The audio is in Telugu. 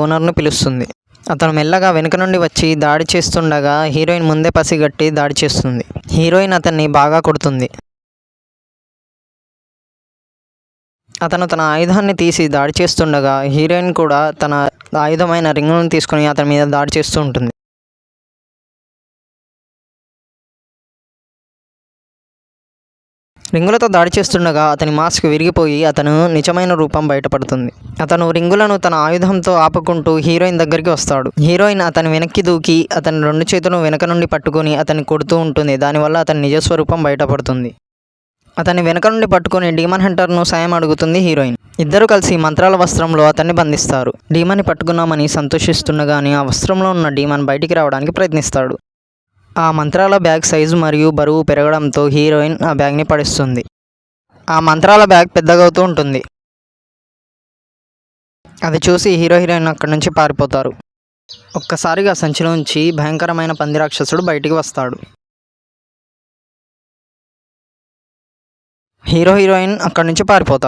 ఓనర్ను పిలుస్తుంది. అతను మెల్లగా వెనుక నుండి వచ్చి దాడి చేస్తుండగా హీరోయిన్ ముందే పసిగట్టి దాడి చేస్తుంది. హీరోయిన్ అతన్ని బాగా కొడుతుంది. అతను తన ఆయుధాన్ని తీసి దాడి చేస్తుండగా హీరోయిన్ కూడా తన ఆయుధమైన రింగులను తీసుకుని అతని మీద దాడి చేస్తూ ఉంటుంది. రింగులతో దాడి చేస్తుండగా అతని మాస్క్ విరిగిపోయి అతను నిజమైన రూపం బయటపడుతుంది. అతను రింగులను తన ఆయుధంతో ఆపుకుంటూ హీరోయిన్ దగ్గరికి వస్తాడు. హీరోయిన్ అతని వెనక్కి దూకి అతని 2 చేతులను వెనక నుండి పట్టుకొని అతన్ని కొడుతూ ఉంటుంది. దానివల్ల అతని నిజస్వరూపం బయటపడుతుంది. అతన్ని వెనక నుండి పట్టుకొని డీమన్ హంటర్ను సాయం అడుగుతుంది హీరోయిన్. ఇద్దరు కలిసి మంత్రాల వస్త్రంలో అతన్ని బంధిస్తారు. డీమన్ని పట్టుకున్నామని సంతోషిస్తుండగానే ఆ వస్త్రంలో ఉన్న డీమన్ బయటికి రావడానికి ప్రయత్నిస్తాడు. ఆ మంత్రాల బ్యాగ్ సైజు మరియు బరువు పెరగడంతో హీరోయిన్ ఆ బ్యాగ్ని పడేస్తుంది. ఆ మంత్రాల బ్యాగ్ పెద్దగవుతూ ఉంటుంది. అది చూసి హీరోయిన్ అక్కడి నుంచి పారిపోతారు. ఒక్కసారిగా సంచిలోంచి భయంకరమైన పంది రాక్షసుడు బయటికి వస్తాడు. హీరోయిన్ అక్కడి నుంచి పారిపోతారు.